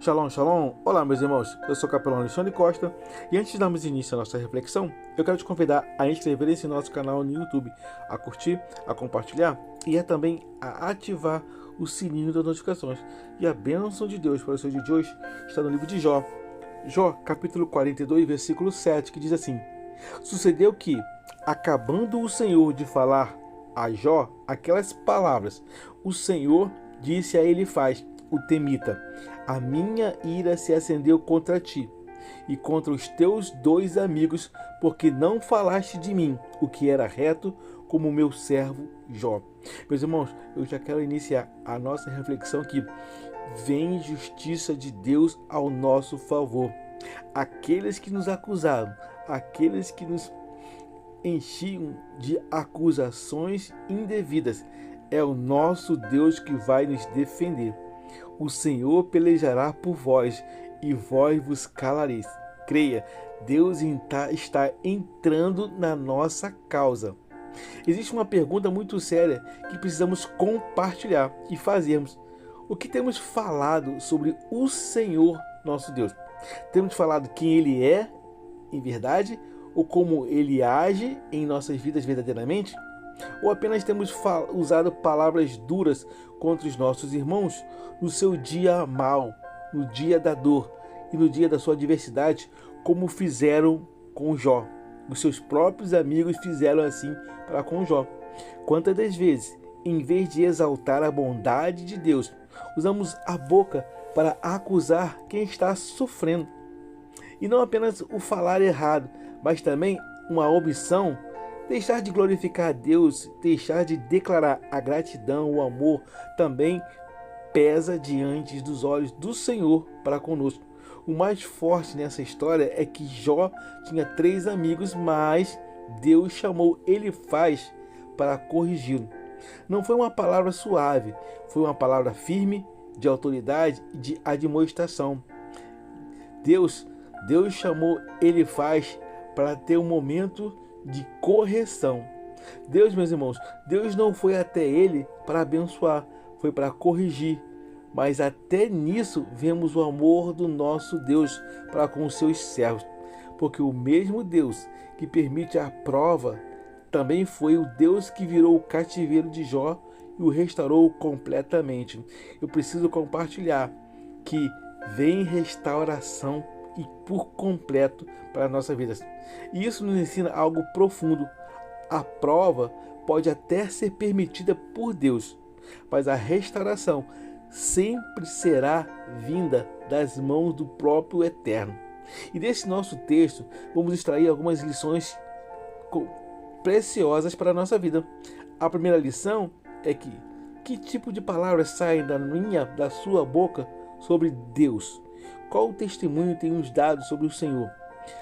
Shalom, shalom! Olá, meus irmãos, eu sou o capelão Alexandre Costa e antes de darmos início à nossa reflexão, eu quero te convidar a inscrever-se no nosso canal no YouTube, a curtir, a compartilhar e também a ativar o sininho das notificações. E a bênção de Deus para o seu dia de hoje está no livro de Jó. Jó, capítulo 42, versículo 7, que diz assim: Sucedeu que, acabando o Senhor de falar a Jó aquelas palavras, o Senhor disse a Elifaz, o temita: a minha ira se acendeu contra ti e contra os teus dois amigos, porque não falaste de mim o que era reto, como o meu servo Jó. Meus irmãos, eu já quero iniciar a nossa reflexão aqui. Vem justiça de Deus ao nosso favor. Aqueles que nos acusaram, aqueles que nos enchiam de acusações indevidas, é o nosso Deus que vai nos defender. O Senhor pelejará por vós, e vós vos calareis. Creia, Deus está entrando na nossa causa. Existe uma pergunta muito séria que precisamos compartilhar e fazermos. O que temos falado sobre o Senhor nosso Deus? Temos falado quem Ele é, em verdade, ou como Ele age em nossas vidas verdadeiramente? Ou apenas temos usado palavras duras contra os nossos irmãos no seu dia mau, no dia da dor e no dia da sua adversidade, como fizeram com Jó? Os seus próprios amigos fizeram assim para com Jó. Quantas das vezes, em vez de exaltar a bondade de Deus, usamos a boca para acusar quem está sofrendo? E não apenas o falar errado, mas também uma omissão. Deixar de glorificar a Deus, deixar de declarar a gratidão, o amor, também pesa diante dos olhos do Senhor para conosco. O mais forte nessa história é que Jó tinha 3 amigos, mas Deus chamou Elifaz para corrigi-lo. Não foi uma palavra suave, foi uma palavra firme, de autoridade e de admoestação. Deus chamou Elifaz para ter um momento de correção. Deus, meus irmãos, Deus não foi até ele para abençoar, foi para corrigir. Mas até nisso vemos o amor do nosso Deus para com os seus servos. Porque o mesmo Deus que permite a prova também foi o Deus que virou o cativeiro de Jó e o restaurou completamente. Eu preciso compartilhar que vem restauração e por completo para a nossa vida. E isso nos ensina algo profundo. A prova pode até ser permitida por Deus, mas a restauração sempre será vinda das mãos do próprio Eterno. E desse nosso texto vamos extrair algumas lições preciosas para a nossa vida. A primeira lição é que tipo de palavras saem da sua boca sobre Deus? Qual o testemunho tem nos dado sobre o Senhor?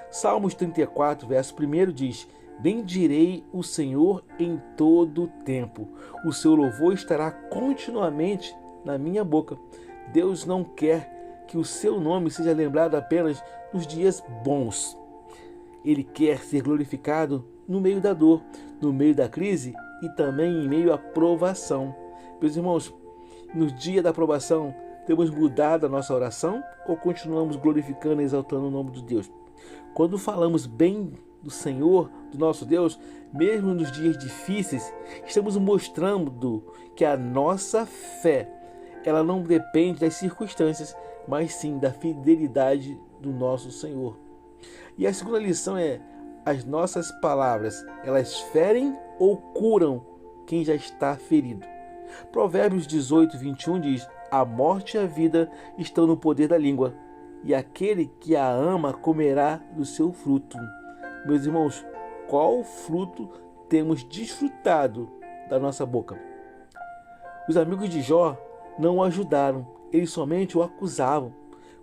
Salmos 34, verso 1 diz: Bendirei o Senhor em todo o tempo. O seu louvor estará continuamente na minha boca. Deus não quer que o seu nome seja lembrado apenas nos dias bons. Ele quer ser glorificado no meio da dor, no meio da crise e também em meio à provação. Meus irmãos, no dia da provação, temos mudado a nossa oração ou continuamos glorificando e exaltando o nome de Deus? Quando falamos bem do Senhor, do nosso Deus, mesmo nos dias difíceis, estamos mostrando que a nossa fé, ela não depende das circunstâncias, mas sim da fidelidade do nosso Senhor. E a segunda lição é: as nossas palavras, elas ferem ou curam quem já está ferido? Provérbios 18, 21 diz: a morte e a vida estão no poder da língua, e aquele que a ama comerá do seu fruto. Meus irmãos, qual fruto temos desfrutado da nossa boca? Os amigos de Jó não o ajudaram, eles somente o acusavam.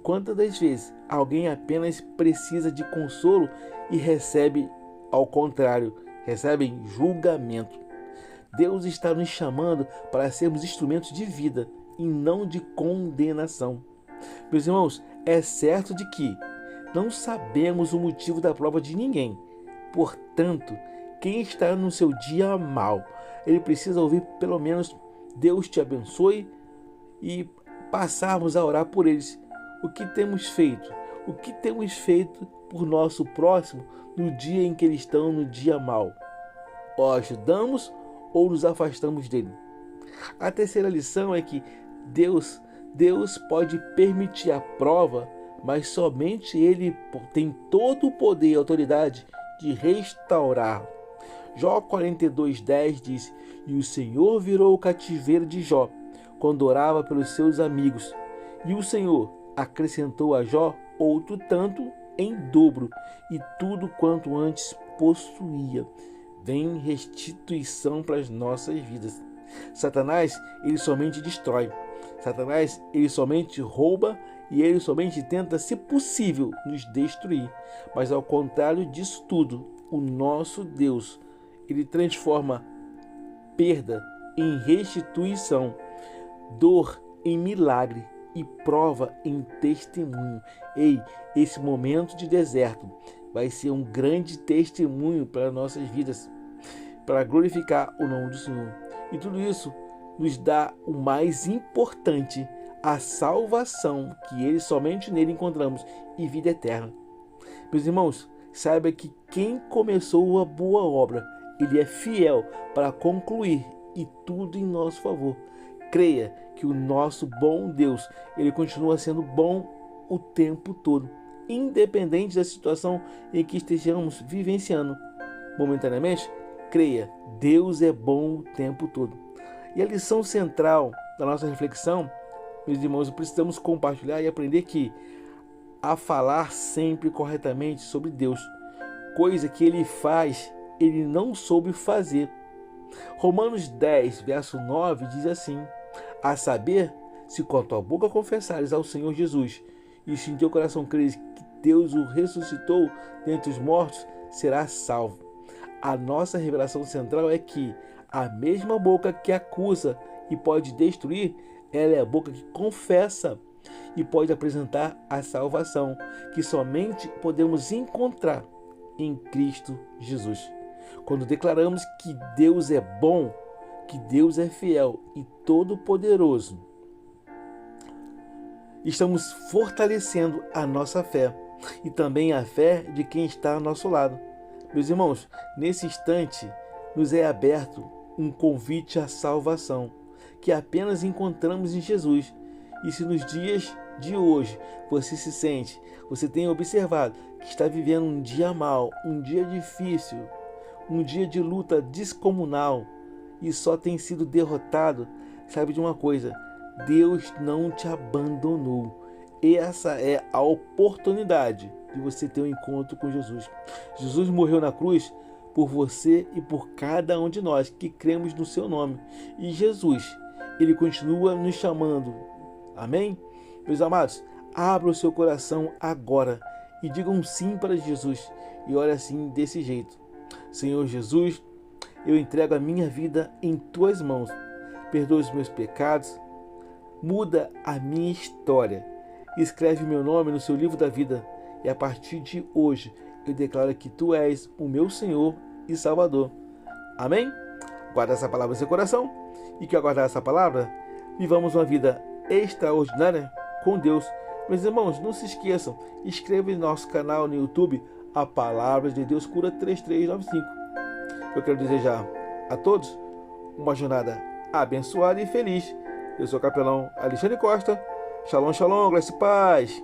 Quantas das vezes alguém apenas precisa de consolo e recebe, ao contrário, recebem julgamento? Deus está nos chamando para sermos instrumentos de vida e não de condenação. Meus irmãos, é certo de que não sabemos o motivo da prova de ninguém. Portanto, quem está no seu dia mau, ele precisa ouvir pelo menos Deus te abençoe e passarmos a orar por eles. o que temos feito? O que temos feito por nosso próximo no dia em que eles estão no dia mau? Ou ajudamos ou nos afastamos dele? A terceira lição é que Deus pode permitir a prova, mas somente Ele tem todo o poder e autoridade de restaurar. Jó 42:10 diz: E o Senhor virou o cativeiro de Jó, quando orava pelos seus amigos. E o Senhor acrescentou a Jó outro tanto em dobro, e tudo quanto antes possuía. Vem restituição para as nossas vidas. Satanás, ele somente destrói. Satanás, ele somente rouba e ele somente tenta, se possível, nos destruir. Mas ao contrário disso tudo, o nosso Deus, ele transforma perda em restituição, dor em milagre e prova em testemunho. Ei, esse momento de deserto vai ser um grande testemunho para nossas vidas, para glorificar o nome do Senhor. E tudo isso nos dá o mais importante, a salvação, que somente nele encontramos, e vida eterna. Meus irmãos, saiba que quem começou a boa obra, ele é fiel para concluir, e tudo em nosso favor. Creia que o nosso bom Deus, ele continua sendo bom o tempo todo, independente da situação em que estejamos vivenciando momentaneamente. Creia, Deus é bom o tempo todo. E a lição central da nossa reflexão, meus irmãos, precisamos compartilhar e aprender a falar sempre corretamente sobre Deus, coisa que ele faz, ele não soube fazer. Romanos 10, verso 9 diz assim: a saber, se com a tua boca confessares ao Senhor Jesus e se em teu coração creres que Deus o ressuscitou dentre os mortos, serás salvo. A nossa revelação central é que a mesma boca que acusa e pode destruir, ela é a boca que confessa e pode apresentar a salvação, que somente podemos encontrar em Cristo Jesus. Quando declaramos que Deus é bom, que Deus é fiel e todo-poderoso, estamos fortalecendo a nossa fé e também a fé de quem está ao nosso lado. Meus irmãos, nesse instante nos é aberto um convite à salvação, que apenas encontramos em Jesus. E se nos dias de hoje você tem observado que está vivendo um dia mau, um dia difícil, um dia de luta descomunal e só tem sido derrotado, saiba de uma coisa: Deus não te abandonou. Essa é a oportunidade de você ter um encontro com Jesus. Jesus morreu na cruz por você e por cada um de nós que cremos no seu nome. E Jesus, ele continua nos chamando. Amém? Meus amados, abra o seu coração agora e diga um sim para Jesus. E ore assim, desse jeito: Senhor Jesus, eu entrego a minha vida em tuas mãos. Perdoa os meus pecados, muda a minha história, escreve meu nome no seu livro da vida. E a partir de hoje eu declaro que tu és o meu Senhor e Salvador. Amém? Guarda essa palavra no seu coração e que ao guardar essa palavra, vivamos uma vida extraordinária com Deus. Meus irmãos, não se esqueçam, inscreva em nosso canal no YouTube, A Palavra de Deus Cura 3395. Eu quero desejar a todos uma jornada abençoada e feliz. Eu sou o capelão Alexandre Costa. Shalom, shalom, graça e paz.